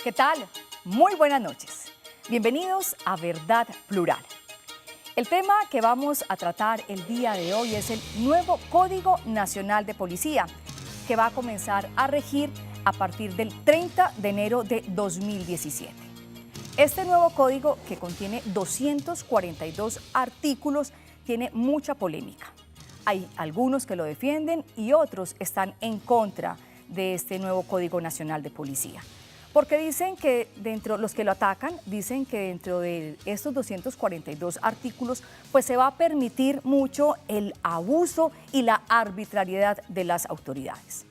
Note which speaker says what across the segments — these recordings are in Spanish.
Speaker 1: ¿Qué tal? Muy buenas noches. Bienvenidos a Verdad Plural. El tema que vamos a tratar el día de hoy es el nuevo Código Nacional de Policía, que va a comenzar a regir a partir del 30 de enero de 2017. Este nuevo código, que contiene 242 artículos, tiene mucha polémica. Hay algunos que lo defienden y otros están en contra de este nuevo Código Nacional de Policía. Porque dicen que los que lo atacan, dicen que dentro de estos 242 artículos, pues se va a permitir mucho el abuso y la arbitrariedad de las autoridades.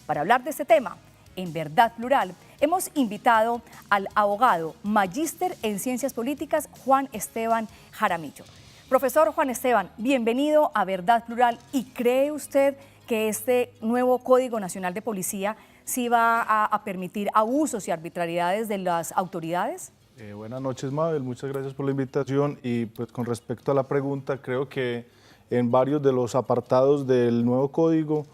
Speaker 1: Para hablar de este tema, en Verdad Plural, hemos invitado al abogado magíster en Ciencias Políticas, Juan Esteban Jaramillo. Profesor Juan Esteban, bienvenido a Verdad Plural. ¿Y cree usted que este nuevo Código Nacional de Policía sí va a permitir abusos y arbitrariedades de las autoridades?
Speaker 2: Buenas noches, Mabel, muchas gracias por la invitación. Y pues con respecto a la pregunta, creo que en varios de los apartados del nuevo código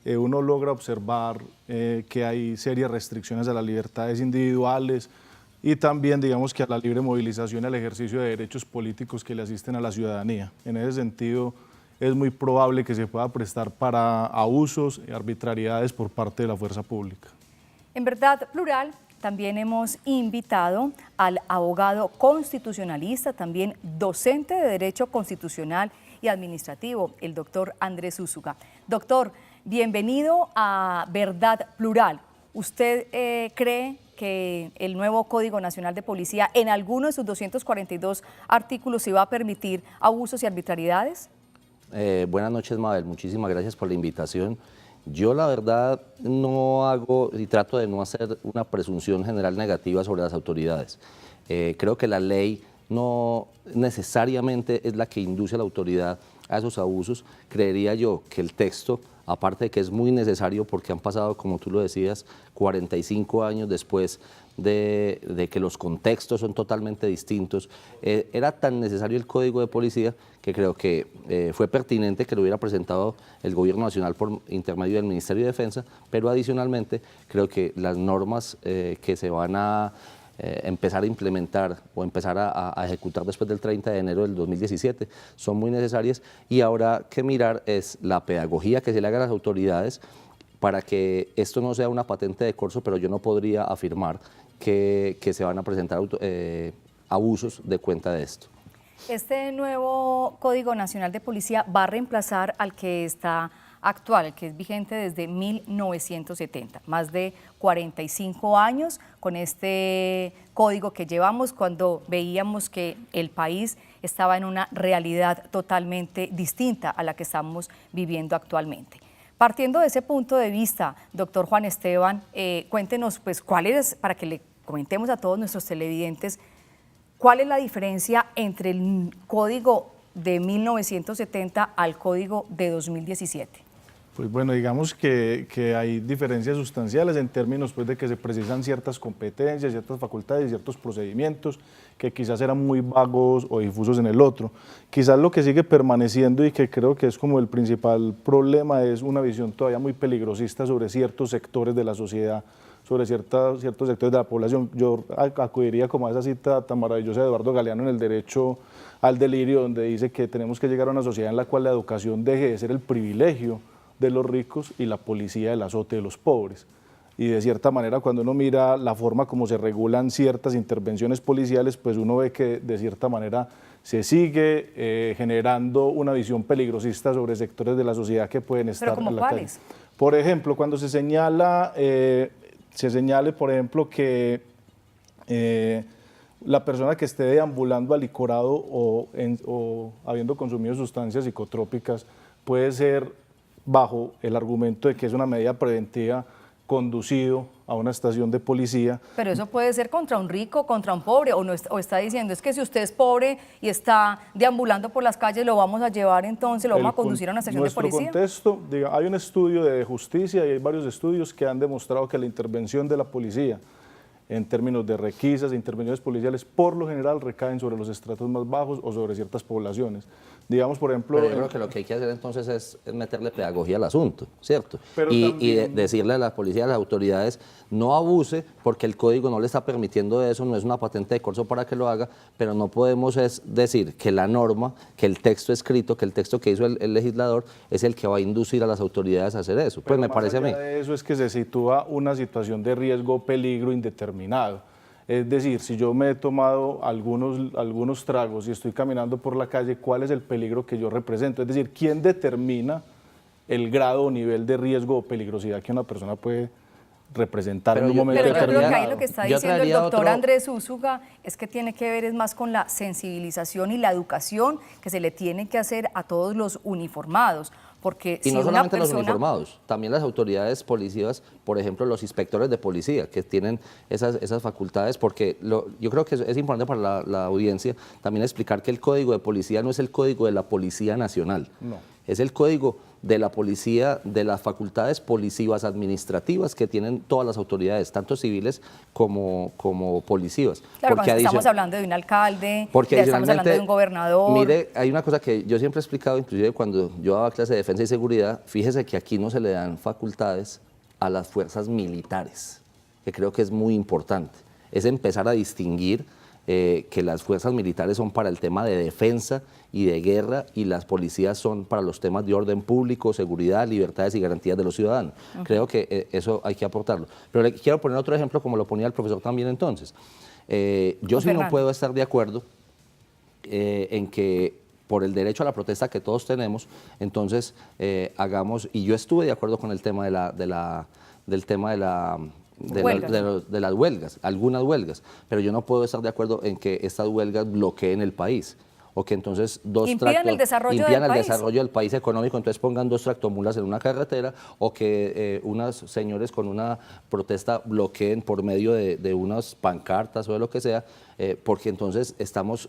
Speaker 2: uno logra observar que hay serias restricciones a las libertades individuales y también, digamos, que a la libre movilización y al ejercicio de derechos políticos que le asisten a la ciudadanía. En ese sentido, es muy probable que se pueda prestar para abusos y arbitrariedades por parte de la fuerza pública.
Speaker 1: En Verdad Plural también hemos invitado al abogado constitucionalista, también docente de Derecho Constitucional y Administrativo, el doctor Andrés Úsuga. Doctor, bienvenido a Verdad Plural. ¿Usted cree que el nuevo Código Nacional de Policía en alguno de sus 242 artículos se va a permitir abusos y arbitrariedades?
Speaker 3: Buenas noches, Mabel, muchísimas gracias por la invitación. Yo la verdad no hago y trato de no hacer una presunción general negativa sobre las autoridades. Creo que la ley no necesariamente es la que induce a la autoridad a esos abusos. Creería yo que el texto, aparte de que es muy necesario porque han pasado, como tú lo decías, 45 años después de que los contextos son totalmente distintos, era tan necesario el Código de Policía que creo que fue pertinente que lo hubiera presentado el Gobierno Nacional por intermedio del Ministerio de Defensa, pero adicionalmente creo que las normas que se van a empezar a implementar o empezar a ejecutar después del 30 de enero del 2017 son muy necesarias, y ahora que mirar es la pedagogía que se le haga a las autoridades para que esto no sea una patente de corso, pero yo no podría afirmar que se van a presentar abusos de cuenta de esto.
Speaker 1: Este nuevo Código Nacional de Policía va a reemplazar al que está actual, el que es vigente desde 1970, más de 45 años con este código que llevamos cuando veíamos que el país estaba en una realidad totalmente distinta a la que estamos viviendo actualmente. Partiendo de ese punto de vista, doctor Juan Esteban, cuéntenos pues cuál es, para que le comentemos a todos nuestros televidentes, cuál es la diferencia entre el código de 1970 al código de 2017.
Speaker 2: Pues bueno, digamos que hay diferencias sustanciales en términos pues, de que se precisan ciertas competencias, ciertas facultades, ciertos procedimientos que quizás eran muy vagos o difusos en el otro. Quizás lo que sigue permaneciendo y que creo que es como el principal problema es una visión todavía muy peligrosista sobre ciertos sectores de la sociedad, sobre ciertos sectores de la población. Yo acudiría como a esa cita tan maravillosa de Eduardo Galeano en El Derecho al Delirio, donde dice que tenemos que llegar a una sociedad en la cual la educación deje de ser el privilegio de los ricos y la policía el azote de los pobres. Y de cierta manera, cuando uno mira la forma como se regulan ciertas intervenciones policiales, pues uno ve que de cierta manera se sigue generando una visión peligrosista sobre sectores de la sociedad que pueden estar en la calle. Por ejemplo, cuando se señale, por ejemplo, que la persona que esté deambulando alicorado o habiendo consumido sustancias psicotrópicas puede ser, bajo el argumento de que es una medida preventiva, conducido a una estación de policía.
Speaker 1: Pero eso puede ser contra un rico, contra un pobre, o está diciendo es que si usted es pobre y está deambulando por las calles, lo vamos a llevar entonces, lo vamos a conducir a una estación de policía.
Speaker 2: Nuestro contexto, hay un estudio de justicia y hay varios estudios que han demostrado que la intervención de la policía en términos de requisas e intervenciones policiales por lo general recaen sobre los estratos más bajos o sobre ciertas poblaciones. Digamos, por ejemplo...
Speaker 3: Pero yo creo que lo que hay que hacer entonces es meterle pedagogía al asunto, ¿cierto?
Speaker 2: Pero
Speaker 3: Decirle a la policía, a las autoridades, no abuse porque el código no le está permitiendo eso, no es una patente de corso para que lo haga, pero no podemos decir que la norma, que el texto escrito, que el texto que hizo el legislador es el que va a inducir a las autoridades a hacer eso. Pues me parece a mí.
Speaker 2: Eso es que se sitúa una situación de riesgo o peligro indeterminado. Es decir, si yo me he tomado algunos tragos y estoy caminando por la calle, ¿cuál es el peligro que yo represento? Es decir, ¿quién determina el grado o nivel de riesgo o peligrosidad que una persona puede representar en un momento
Speaker 1: determinado? Pero yo creo que ahí lo que está diciendo el doctor Andrés Úsuga es que tiene que ver más con la sensibilización y la educación que se le tiene que hacer a todos los uniformados. Porque
Speaker 3: y
Speaker 1: si
Speaker 3: no solamente
Speaker 1: una persona...
Speaker 3: los uniformados, también las autoridades policíacas, por ejemplo, los inspectores de policía, que tienen esas facultades, porque yo creo que es importante para la audiencia también explicar que el código de policía no es el código de la Policía Nacional,
Speaker 2: no.
Speaker 3: Es el código de la policía, de las facultades policivas administrativas que tienen todas las autoridades, tanto civiles como policivas.
Speaker 1: Claro, porque estamos hablando de un alcalde, estamos hablando de un gobernador.
Speaker 3: Mire, hay una cosa que yo siempre he explicado, inclusive cuando yo daba clase de defensa y seguridad, fíjese que aquí no se le dan facultades a las fuerzas militares, que creo que es muy importante. Es empezar a distinguir que las fuerzas militares son para el tema de defensa y de guerra y las policías son para los temas de orden público, seguridad, libertades y garantías de los ciudadanos. Creo que eso hay que aportarlo. Pero le quiero poner otro ejemplo como lo ponía el profesor también entonces. Yo sí no puedo estar de acuerdo en que por el derecho a la protesta que todos tenemos, entonces hagamos, y yo estuve de acuerdo con el tema de las huelgas, algunas huelgas, pero yo no puedo estar de acuerdo en que estas huelgas bloqueen el país o que entonces
Speaker 1: impidan el desarrollo
Speaker 3: del país económico, entonces pongan 2 tractomulas en una carretera o que unos señores con una protesta bloqueen por medio de unas pancartas o de lo que sea, porque entonces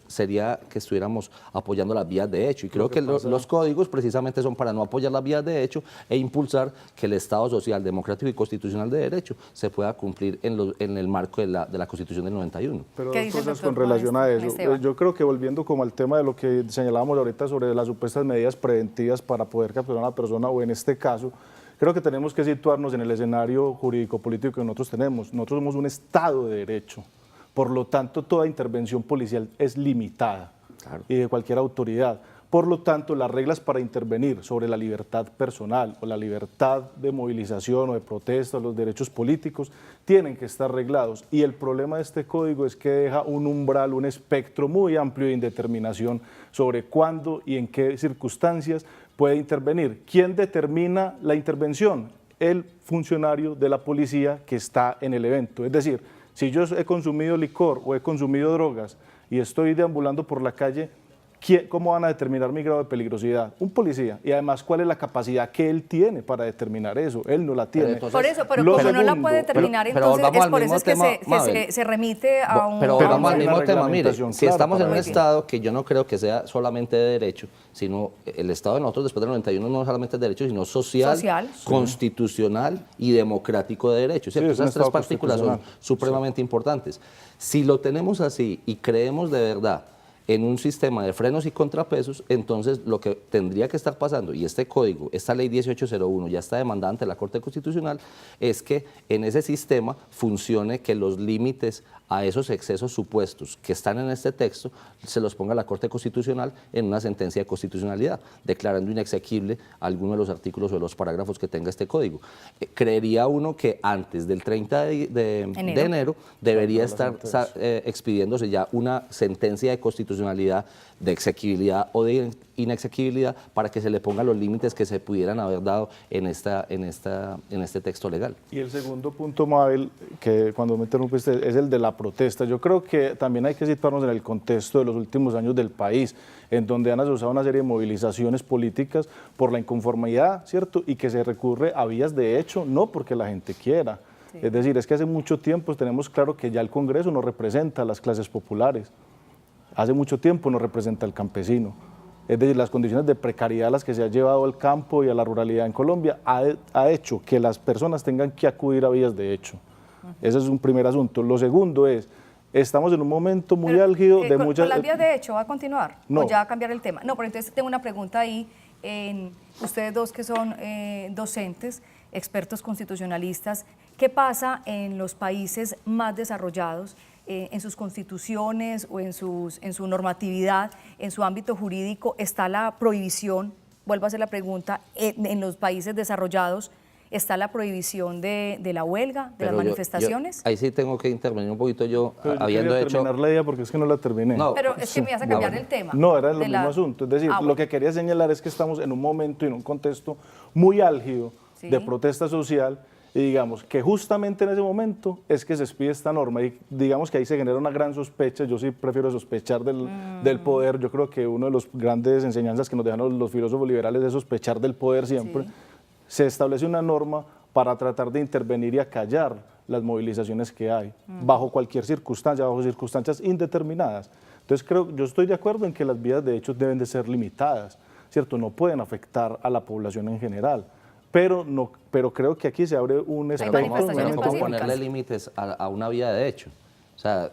Speaker 3: sería que estuviéramos apoyando las vías de hecho. Y creo que los códigos precisamente son para no apoyar las vías de hecho e impulsar que el Estado social, democrático y constitucional de derecho se pueda cumplir en el marco de la Constitución del 91.
Speaker 2: Pero dos cosas con relación a eso. Yo creo que volviendo como al tema de lo que señalábamos ahorita sobre las supuestas medidas preventivas para poder capturar a una persona, o en este caso, creo que tenemos que situarnos en el escenario jurídico-político que nosotros tenemos. Nosotros somos un Estado de Derecho. Por lo tanto, toda intervención policial es limitada, claro, y de cualquier autoridad. Por lo tanto, las reglas para intervenir sobre la libertad personal o la libertad de movilización o de protesta, los derechos políticos, tienen que estar reglados. Y el problema de este código es que deja un umbral, un espectro muy amplio de indeterminación sobre cuándo y en qué circunstancias puede intervenir. ¿Quién determina la intervención? El funcionario de la policía que está en el evento. Es decir, si yo he consumido licor o he consumido drogas y estoy deambulando por la calle, ¿cómo van a determinar mi grado de peligrosidad? Un policía. Y además, ¿cuál es la capacidad que él tiene para determinar eso? Él no la tiene.
Speaker 1: Por eso, pero como no la puede determinar, entonces es por eso es que se remite a un...
Speaker 3: Pero vamos al mismo tema, mire, si estamos en un Estado que yo no creo que sea solamente de derecho, sino el Estado de nosotros después del 91 no solamente es de derecho, sino social, constitucional y democrático de derecho. ¿Cierto? Esas 3 partículas son supremamente importantes. Si lo tenemos así y creemos de verdad en un sistema de frenos y contrapesos, entonces lo que tendría que estar pasando, y este código, esta ley 1801 ya está demandada ante la Corte Constitucional, es que en ese sistema funcione que los límites a esos excesos supuestos que están en este texto se los ponga la Corte Constitucional en una sentencia de constitucionalidad, declarando inexequible alguno de los artículos o de los parágrafos que tenga este código. Creería uno que antes del 30 de enero debería estar expidiéndose ya una sentencia de constitucionalidad, de exequibilidad o de inexequibilidad para que se le pongan los límites que se pudieran haber dado en este texto legal.
Speaker 2: Y el segundo punto, Mabel, que cuando me interrumpiste, es el de la protesta. Yo creo que también hay que situarnos en el contexto de los últimos años del país, en donde han asociado una serie de movilizaciones políticas por la inconformidad, ¿cierto? Y que se recurre a vías de hecho, no porque la gente quiera. Sí. Es decir, es que hace mucho tiempo tenemos claro que ya el Congreso no representa a las clases populares. Hace mucho tiempo no representa al campesino. Es decir, las condiciones de precariedad a las que se ha llevado al campo y a la ruralidad en Colombia ha hecho que las personas tengan que acudir a vías de hecho. Ese es un primer asunto. Lo segundo es, estamos en un momento muy álgido de
Speaker 1: con,
Speaker 2: muchas...
Speaker 1: ¿Con las vías de hecho va a continuar?
Speaker 2: No.
Speaker 1: ¿O ya va a cambiar el tema? No, pero entonces tengo una pregunta ahí. Ustedes dos que son docentes, expertos constitucionalistas, ¿qué pasa en los países más desarrollados, en sus constituciones o en su normatividad, en su ámbito jurídico? ¿Está la prohibición? Vuelvo a hacer la pregunta, en los países desarrollados, ¿está la prohibición de la huelga, de las manifestaciones?
Speaker 3: Ahí sí tengo que intervenir un poquito yo,
Speaker 2: Pero yo
Speaker 3: habiendo
Speaker 2: quería
Speaker 3: hecho...
Speaker 2: terminar la idea porque es que no la terminé.
Speaker 3: No,
Speaker 1: Pero es que me vas a cambiar el tema.
Speaker 2: No, era lo mismo asunto. Es decir, lo que quería señalar es que estamos en un momento y en un contexto muy álgido de protesta social y digamos que justamente en ese momento es que se expide esta norma y digamos que ahí se genera una gran sospecha. Yo sí prefiero sospechar del poder. Yo creo que una de las grandes enseñanzas que nos dejan los filósofos liberales es sospechar del poder siempre. Se establece una norma para tratar de intervenir y acallar las movilizaciones que hay, bajo cualquier circunstancia, bajo circunstancias indeterminadas. Entonces yo estoy de acuerdo en que las vías de hecho deben de ser limitadas, ¿cierto? No pueden afectar a la población en general, pero creo que aquí se abre un espectro.
Speaker 3: ¿Cómo ponerle límites a una vía de hecho? O sea,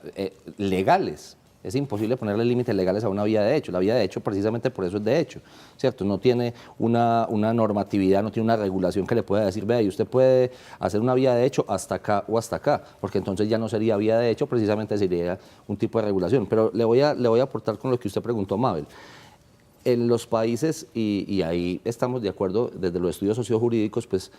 Speaker 3: legales. Es imposible ponerle límites legales a una vía de hecho. La vía de hecho precisamente por eso es de hecho, ¿cierto? No tiene una normatividad, no tiene una regulación que le pueda decir, vea, y usted puede hacer una vía de hecho hasta acá o hasta acá, porque entonces ya no sería vía de hecho, precisamente sería un tipo de regulación. Pero le voy a aportar con lo que usted preguntó, Mabel. En los países, y ahí estamos de acuerdo desde los estudios sociojurídicos, pues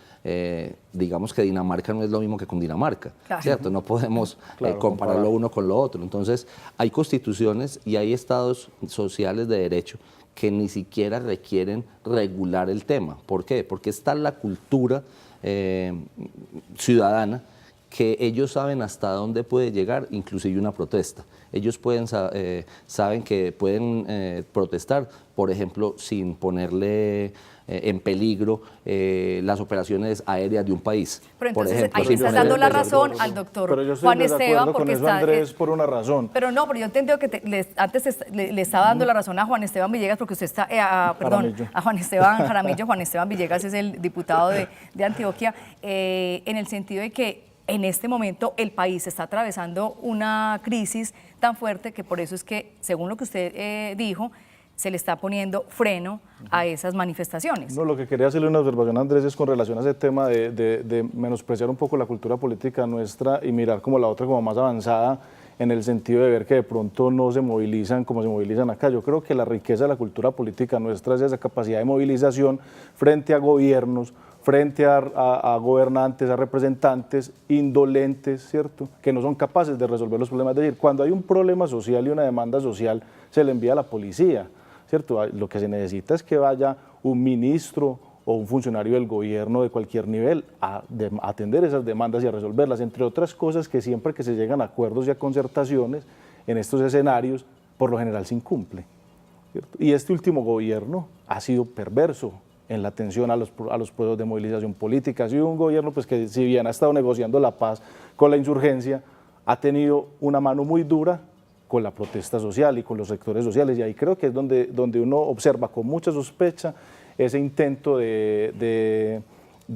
Speaker 3: digamos que Dinamarca no es lo mismo que Cundinamarca, ¿cierto? No podemos compararlo uno con lo otro. Entonces, hay constituciones y hay estados sociales de derecho que ni siquiera requieren regular el tema. ¿Por qué? Porque está la cultura ciudadana que ellos saben hasta dónde puede llegar inclusive una protesta. Ellos saben que pueden protestar, por ejemplo, sin ponerle en peligro las operaciones aéreas de un país.
Speaker 1: Pero entonces
Speaker 3: por ejemplo,
Speaker 1: ahí le estás dando la razón al doctor Juan Esteban porque
Speaker 2: está... Andrés, por una razón.
Speaker 1: Pero no, pero yo entendido que antes le estaba dando la razón a Juan Esteban Villegas porque usted está, a Juan Esteban Jaramillo. Juan Esteban Villegas es el diputado de Antioquia, en el sentido de que en este momento el país está atravesando una crisis tan fuerte que por eso es que, según lo que usted dijo, se le está poniendo freno a esas manifestaciones.
Speaker 2: No, lo que quería hacerle una observación, Andrés, es con relación a ese tema de menospreciar un poco la cultura política nuestra y mirar como la otra como más avanzada, en el sentido de ver que de pronto no se movilizan como se movilizan acá. Yo creo que la riqueza de la cultura política nuestra es esa capacidad de movilización frente a gobiernos, frente a gobernantes, a representantes indolentes, ¿cierto?, que no son capaces de resolver los problemas. Es decir, cuando hay un problema social y una demanda social, se le envía a la policía, ¿cierto? Lo que se necesita es que vaya un ministro o un funcionario del gobierno de cualquier nivel a atender esas demandas y a resolverlas, entre otras cosas que siempre que se llegan a acuerdos y a concertaciones en estos escenarios, por lo general se incumple, ¿cierto? Y este último gobierno ha sido perverso en la atención a los procesos de movilización política. Ha sido un gobierno pues, que si bien ha estado negociando la paz con la insurgencia, ha tenido una mano muy dura con la protesta social y con los sectores sociales, y ahí creo que es donde uno observa con mucha sospecha ese intento de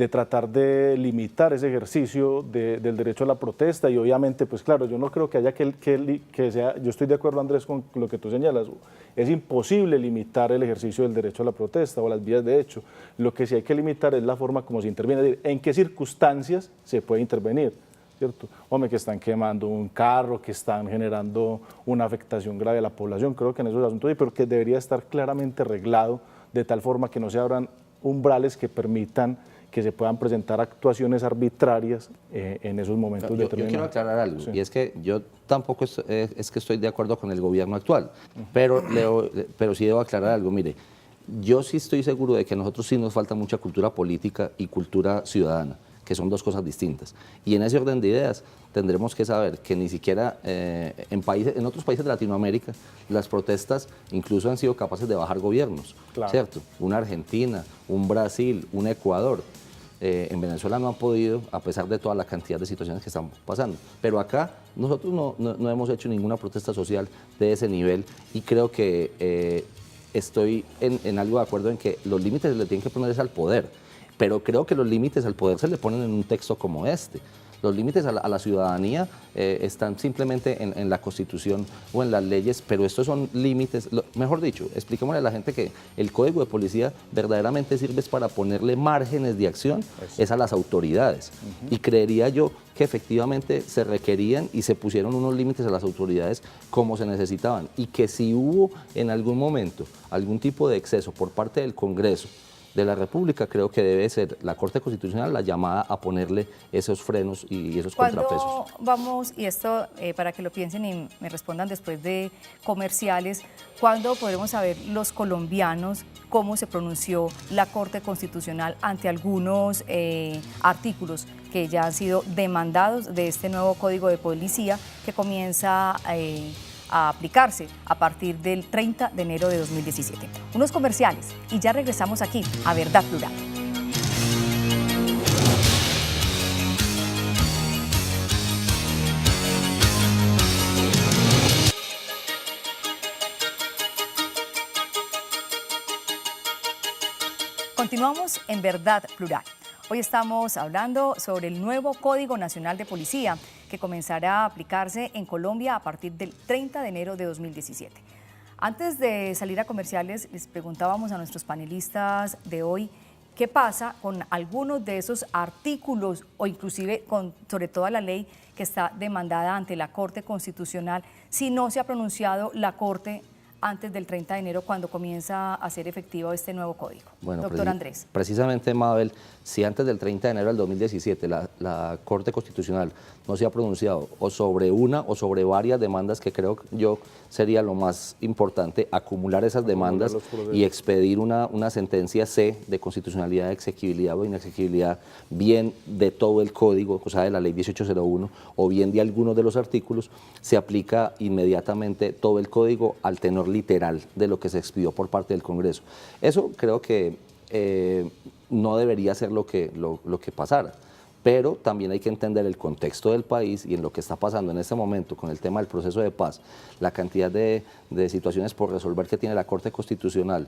Speaker 2: tratar de limitar ese ejercicio del derecho a la protesta. Y obviamente, pues claro, yo no creo que haya que sea, yo estoy de acuerdo, Andrés, con lo que tú señalas, es imposible limitar el ejercicio del derecho a la protesta o las vías de hecho. Lo que sí hay que limitar es la forma como se interviene, es decir, en qué circunstancias se puede intervenir, ¿cierto? Hombre, que están quemando un carro, que están generando una afectación grave a la población, creo que en esos asuntos sí, pero que debería estar claramente reglado de tal forma que no se abran umbrales que permitan que se puedan presentar actuaciones arbitrarias en esos momentos determinados.
Speaker 3: Yo quiero aclarar algo, y es que yo tampoco es que estoy de acuerdo con el gobierno actual, pero sí debo aclarar algo. Mire, yo sí estoy seguro de que a nosotros sí nos falta mucha cultura política y cultura ciudadana, que son dos cosas distintas. Y en ese orden de ideas tendremos que saber que ni siquiera en otros países de Latinoamérica las protestas incluso han sido capaces de bajar gobiernos, ¿cierto? Una Argentina, un Brasil, un Ecuador. En Venezuela no han podido, a pesar de toda la cantidad de situaciones que están pasando. Pero acá nosotros no hemos hecho ninguna protesta social de ese nivel y creo que estoy en algo de acuerdo en que los límites se le tienen que poner al poder. Pero creo que los límites al poder se le ponen en un texto como este. Los límites a la ciudadanía están simplemente en la Constitución o en las leyes, pero estos son límites, mejor dicho, expliquémosle a la gente que el Código de Policía verdaderamente sirve para ponerle márgenes de acción es a las autoridades. Y creería yo que efectivamente se requerían y se pusieron unos límites a las autoridades como se necesitaban, y que si hubo en algún momento algún tipo de exceso por parte del Congreso de la República, creo que debe ser la Corte Constitucional la llamada a ponerle esos frenos y esos contrapesos.
Speaker 1: ¿Cuándo vamos, y esto para que lo piensen y me respondan después de comerciales, cuándo podremos saber los colombianos cómo se pronunció la Corte Constitucional ante algunos artículos que ya han sido demandados de este nuevo Código de Policía que comienza a aplicarse a partir del 30 de enero de 2017. Unos comerciales y ya regresamos aquí a Verdad Plural. Continuamos en Verdad Plural. Hoy estamos hablando sobre el nuevo Código Nacional de Policía que comenzará a aplicarse en Colombia a partir del 30 de enero de 2017. Antes de salir a comerciales, les preguntábamos a nuestros panelistas de hoy qué pasa con algunos de esos artículos o inclusive sobre toda la ley que está demandada ante la Corte Constitucional si no se ha pronunciado la Corte antes del 30 de enero cuando comienza a ser efectivo este nuevo código.
Speaker 3: Bueno,
Speaker 1: doctor Andrés.
Speaker 3: Precisamente, Mabel, si antes del 30 de enero del 2017 la Corte Constitucional no se ha pronunciado o sobre una o sobre varias demandas, que creo yo sería lo más importante, acumular esas demandas y expedir una sentencia C de constitucionalidad, exequibilidad o inexequibilidad, bien de todo el código, o sea, de la ley 1801, o bien de algunos de los artículos, se aplica inmediatamente todo el código al tenor literal de lo que se expidió por parte del Congreso. Eso creo que no debería ser lo que pasara, pero también hay que entender el contexto del país y en lo que está pasando en este momento con el tema del proceso de paz, la cantidad de situaciones por resolver que tiene la Corte Constitucional,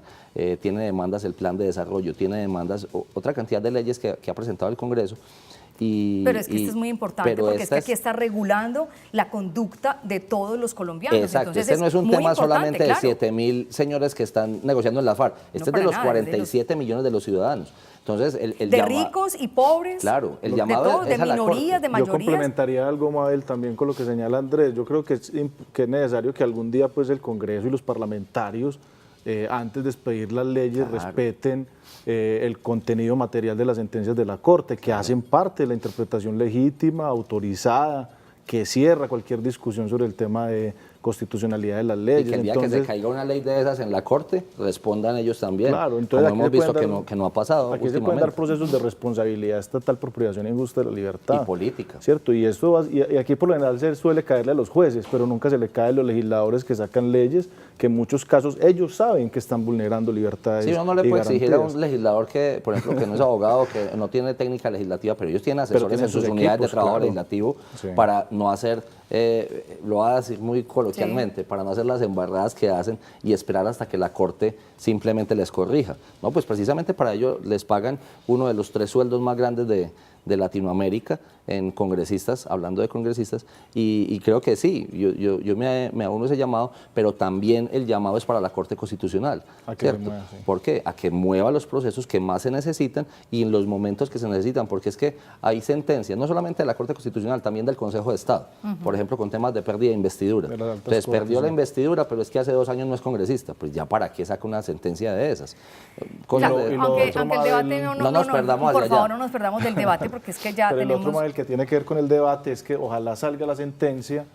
Speaker 3: tiene demandas el Plan de Desarrollo, tiene demandas, otra cantidad de leyes que ha presentado el Congreso.
Speaker 1: Pero es que esto es muy importante porque es que aquí está regulando la conducta de todos los colombianos.
Speaker 3: Exacto,
Speaker 1: entonces
Speaker 3: este no es un tema solamente
Speaker 1: claro,
Speaker 3: de 7.000 señores que están negociando en la FARC, este
Speaker 1: no,
Speaker 3: es de los
Speaker 1: nada,
Speaker 3: 47 millones de los ciudadanos. Entonces,
Speaker 1: de ricos y pobres,
Speaker 3: claro, el
Speaker 1: de
Speaker 3: llamado
Speaker 1: todos,
Speaker 3: es
Speaker 1: de minorías, de mayorías.
Speaker 2: Yo complementaría algo, Mabel, también con lo que señala Andrés. Yo creo que es necesario que algún día pues, el Congreso y los parlamentarios, antes de expedir las leyes, respeten el contenido material de las sentencias de la Corte, que hacen parte de la interpretación legítima, autorizada, que cierra cualquier discusión sobre el tema de constitucionalidad de las leyes.
Speaker 3: Y que el día que se caiga una ley de esas en la Corte, respondan ellos también.
Speaker 2: Claro, entonces
Speaker 3: como hemos visto que no ha pasado
Speaker 2: aquí se pueden dar procesos de responsabilidad estatal por privación injusta de la libertad.
Speaker 3: Y política.
Speaker 2: ¿Cierto? Y aquí por lo general se suele caerle a los jueces, pero nunca se le cae a los legisladores que sacan leyes que en muchos casos ellos saben que están vulnerando libertades.
Speaker 3: Sí, uno no le puede exigir a un legislador que, por ejemplo, que no es abogado, que no tiene técnica legislativa, pero ellos tienen asesores en sus unidades de trabajo legislativo para no hacer, lo voy a decir muy coloquialmente, para no hacer las embarradas que hacen y esperar hasta que la Corte simplemente les corrija. No, pues precisamente para ello les pagan uno de los 3 sueldos más grandes de Latinoamérica en congresistas, hablando de congresistas, y creo que sí, yo me uno ese llamado, pero también el llamado es para la Corte Constitucional.
Speaker 2: A que se mueva, sí.
Speaker 3: ¿Por qué? A que mueva los procesos que más se necesitan y en los momentos que se necesitan, porque es que hay sentencias, no solamente de la Corte Constitucional, también del Consejo de Estado, por ejemplo, con temas de pérdida de investidura. Entonces, perdió la investidura, pero es que hace 2 años no es congresista, pues ya para qué saca una sentencia de esas.
Speaker 1: Aunque el debate
Speaker 3: no nos perdamos
Speaker 1: por
Speaker 3: hacia
Speaker 1: favor,
Speaker 3: allá.
Speaker 1: no nos perdamos del debate, porque es que ya
Speaker 2: pero
Speaker 1: tenemos...
Speaker 2: el otro, Mabel, que tiene que ver con el debate es que ojalá salga la sentencia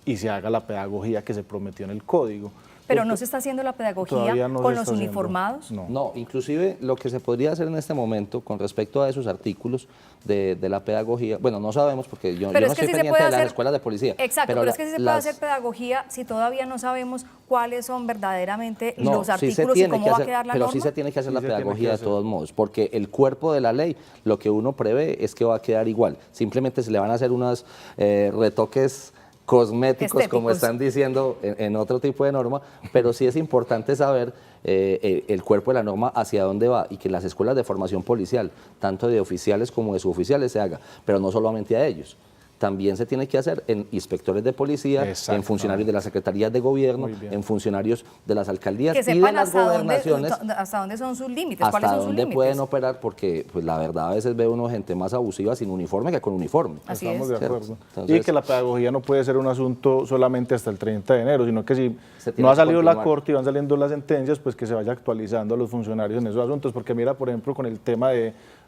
Speaker 2: y se haga la pedagogía que se prometió en el código.
Speaker 1: Pero no se está haciendo la pedagogía con los uniformados.
Speaker 3: No, inclusive lo que se podría hacer en este momento con respecto a esos artículos de la pedagogía, bueno, no sabemos porque yo no estoy pendiente de las escuelas de policía.
Speaker 1: Exacto, pero es que sí se puede hacer pedagogía si todavía no sabemos cuáles son verdaderamente los artículos y cómo va a quedar la norma.
Speaker 3: Pero sí se tiene que hacer la pedagogía de todos modos, porque el cuerpo de la ley, lo que uno prevé es que va a quedar igual. Simplemente se le van a hacer unos retoques cosméticos, estéticos, como están diciendo en otro tipo de norma, pero sí es importante saber el cuerpo de la norma hacia dónde va y que en las escuelas de formación policial, tanto de oficiales como de suboficiales, se haga, pero no solamente a ellos, también se tiene que hacer en inspectores de policía, en funcionarios de las secretarías de gobierno, en funcionarios de las alcaldías
Speaker 1: que
Speaker 3: y de las gobernaciones.
Speaker 1: Hasta dónde son sus límites,
Speaker 3: hasta dónde pueden operar, porque pues, la verdad a veces ve uno gente más abusiva sin uniforme que con uniforme.
Speaker 1: Así
Speaker 2: Estamos
Speaker 1: es.
Speaker 2: de acuerdo.
Speaker 3: Entonces,
Speaker 2: y que la pedagogía no puede ser un asunto solamente hasta el 30 de enero, sino que si
Speaker 3: tiene
Speaker 2: no ha
Speaker 3: que
Speaker 2: salido la
Speaker 3: continuar.
Speaker 2: Corte y van saliendo las sentencias, pues que se vaya actualizando a los funcionarios en esos asuntos, porque mira, por ejemplo, con el tema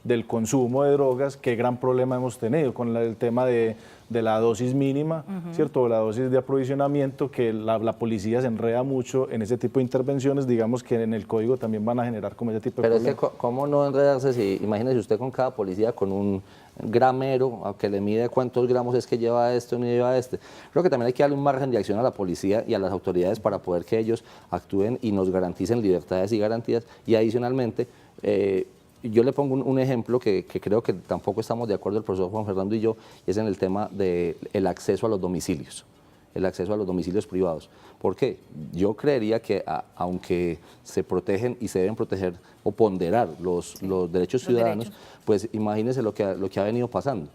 Speaker 2: del consumo de drogas, qué gran problema hemos tenido, con el tema de la dosis mínima, ¿cierto? O la dosis de aprovisionamiento, que la policía se enreda mucho en ese tipo de intervenciones, digamos que en el código también van a generar como ese tipo de problemas.
Speaker 3: Pero es que, ¿cómo no enredarse si, imagínese usted con cada policía con un gramero, a que le mide cuántos gramos es que lleva esto y no lleva este? Creo que también hay que darle un margen de acción a la policía y a las autoridades para poder que ellos actúen y nos garanticen libertades y garantías. Y adicionalmente, yo le pongo un ejemplo que creo que tampoco estamos de acuerdo el profesor Juan Fernando y yo, y es en el tema del acceso a los domicilios, el acceso a los domicilios privados. ¿Por qué? Yo creería que aunque se protegen y se deben proteger o ponderar los derechos ciudadanos, pues imagínense lo que ha venido pasando.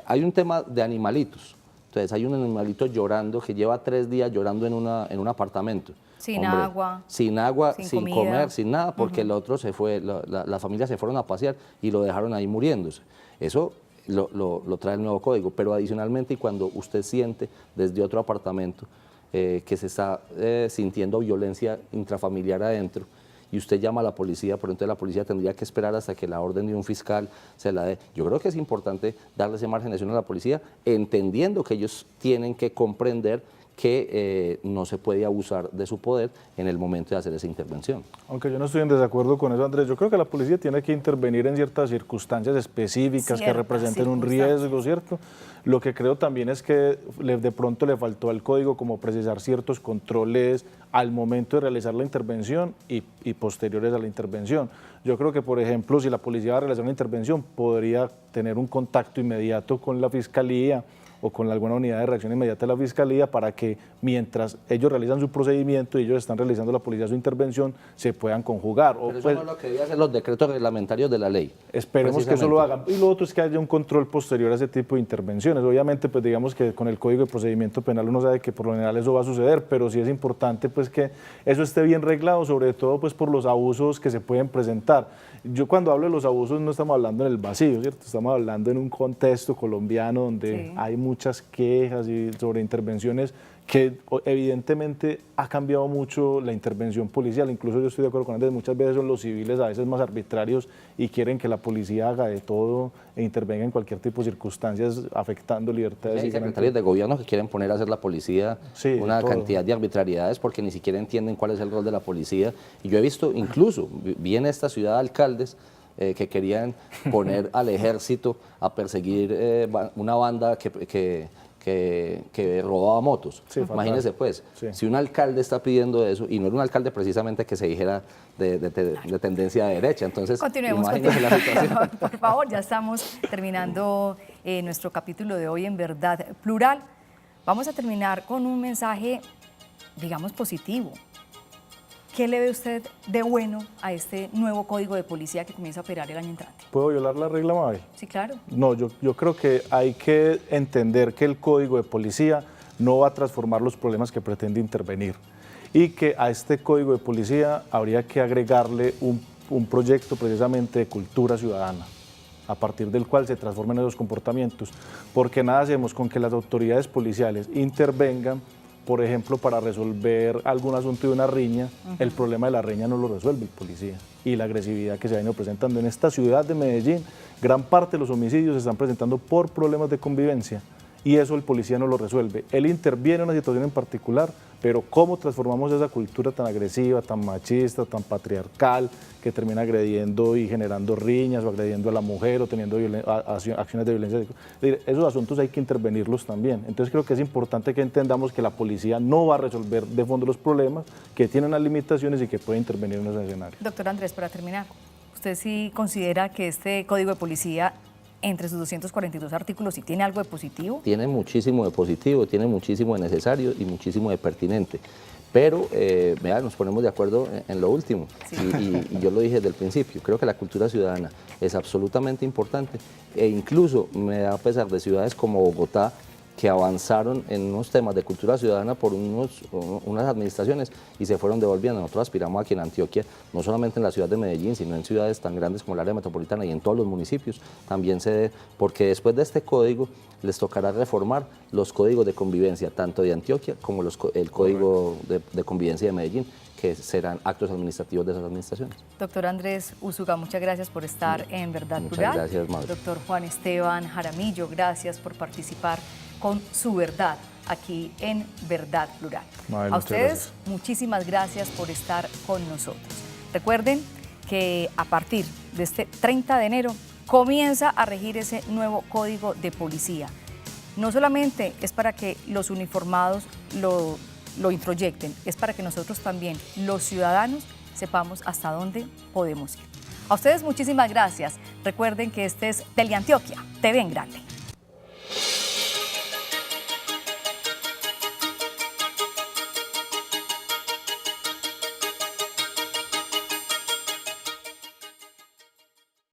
Speaker 3: Hay un tema de animalitos. Entonces hay un animalito llorando que lleva 3 días llorando en un apartamento.
Speaker 1: Sin agua,
Speaker 3: sin comer, sin nada, porque el otro se fue, la familia se fueron a pasear y lo dejaron ahí muriéndose. Eso lo trae el nuevo código, pero adicionalmente, y cuando usted siente desde otro apartamento que se está sintiendo violencia intrafamiliar adentro, y usted llama a la policía, pero entonces la policía tendría que esperar hasta que la orden de un fiscal se la dé. Yo creo que es importante darle ese margen de acción a la policía, entendiendo que ellos tienen que comprender que no se puede abusar de su poder en el momento de hacer esa intervención.
Speaker 2: Aunque yo no estoy en desacuerdo con eso, Andrés, yo creo que la policía tiene que intervenir en ciertas circunstancias específicas que representen un riesgo, ¿cierto? Lo que creo también es que de pronto le faltó al código como precisar ciertos controles al momento de realizar la intervención y posteriores a la intervención. Yo creo que, por ejemplo, si la policía va a realizar una intervención, podría tener un contacto inmediato con la fiscalía o con alguna unidad de reacción inmediata de la Fiscalía para que mientras ellos realizan su procedimiento y ellos están realizando la policía su intervención, se puedan conjugar.
Speaker 3: Pero eso no es lo que deben hacer los decretos reglamentarios de la ley.
Speaker 2: Esperemos que eso lo hagan. Y lo otro es que haya un control posterior a ese tipo de intervenciones. Obviamente, pues digamos que con el Código de Procedimiento Penal uno sabe que por lo general eso va a suceder, pero sí es importante pues que eso esté bien reglado, sobre todo pues por los abusos que se pueden presentar. Yo cuando hablo de los abusos no estamos hablando en el vacío, ¿cierto? Estamos hablando en un contexto colombiano donde hay muchas quejas sobre intervenciones que evidentemente ha cambiado mucho la intervención policial. Incluso yo estoy de acuerdo con Andrés, muchas veces son los civiles a veces más arbitrarios y quieren que la policía haga de todo e intervenga en cualquier tipo de circunstancias afectando libertades.
Speaker 3: Hay secretarios de gobierno que quieren poner a hacer la policía una cantidad de arbitrariedades porque ni siquiera entienden cuál es el rol de la policía. Y yo he visto, incluso, vi en esta ciudad alcaldes que querían poner al ejército a perseguir una banda que robaba motos. Imagínese pues, si un alcalde está pidiendo eso, y no era un alcalde precisamente que se dijera de tendencia de derecha, entonces
Speaker 1: continuemos
Speaker 3: la situación.
Speaker 1: Por favor, ya estamos terminando nuestro capítulo de hoy en Verdad Plural. Vamos a terminar con un mensaje, digamos, positivo. ¿Qué le ve usted de bueno a este nuevo código de policía que comienza a operar el año entrante?
Speaker 2: ¿Puedo violar la regla, Mabel?
Speaker 1: Sí, claro.
Speaker 2: No, yo creo que hay que entender que el código de policía no va a transformar los problemas que pretende intervenir y que a este código de policía habría que agregarle un proyecto precisamente de cultura ciudadana, a partir del cual se transformen esos comportamientos, porque nada hacemos con que las autoridades policiales intervengan, por ejemplo, para resolver algún asunto de una riña. El problema de la riña no lo resuelve el policía, y la agresividad que se ha venido presentando en esta ciudad de Medellín, gran parte de los homicidios se están presentando por problemas de convivencia, y eso el policía no lo resuelve. Él interviene en una situación en particular, pero cómo transformamos esa cultura tan agresiva, tan machista, tan patriarcal, que termina agrediendo y generando riñas, o agrediendo a la mujer, o teniendo acciones de violencia. Esos asuntos hay que intervenirlos también. Entonces creo que es importante que entendamos que la policía no va a resolver de fondo los problemas, que tienen unas limitaciones y que puede intervenir en esos escenarios.
Speaker 1: Doctor Andrés, para terminar, ¿usted sí considera que este código de policía, entre sus 242 artículos, sí tiene algo de positivo?
Speaker 3: Tiene muchísimo de positivo, tiene muchísimo de necesario y muchísimo de pertinente. Pero, vea, nos ponemos de acuerdo en lo último,
Speaker 1: Sí.
Speaker 3: y yo lo dije desde el principio, creo que la cultura ciudadana es absolutamente importante, e incluso me da pesar de ciudades como Bogotá, que avanzaron en unos temas de cultura ciudadana por unas administraciones y se fueron devolviendo. Nosotros aspiramos a que en Antioquia, no solamente en la ciudad de Medellín, sino en ciudades tan grandes como el área metropolitana y en todos los municipios, también se dé, porque después de este código les tocará reformar los códigos de convivencia, tanto de Antioquia como el código de convivencia de Medellín, que serán actos administrativos de esas administraciones.
Speaker 1: Doctor Andrés Úsuga, muchas gracias por estar en Verdad
Speaker 3: Muchas
Speaker 1: Plural.
Speaker 3: gracias, Mabel.
Speaker 1: Doctor Juan Esteban Jaramillo, gracias por participar con su verdad aquí en Verdad Plural.
Speaker 2: Mabel,
Speaker 1: A
Speaker 2: muchas
Speaker 1: ustedes,
Speaker 2: gracias.
Speaker 1: muchísimas gracias por estar con nosotros. Recuerden que a partir de este 30 de enero comienza a regir ese nuevo código de policía. No solamente es para que los uniformados lo introyecten, es para que nosotros también, los ciudadanos, sepamos hasta dónde podemos ir. A ustedes muchísimas gracias. Recuerden que este es Teleantioquia, TV en Grande.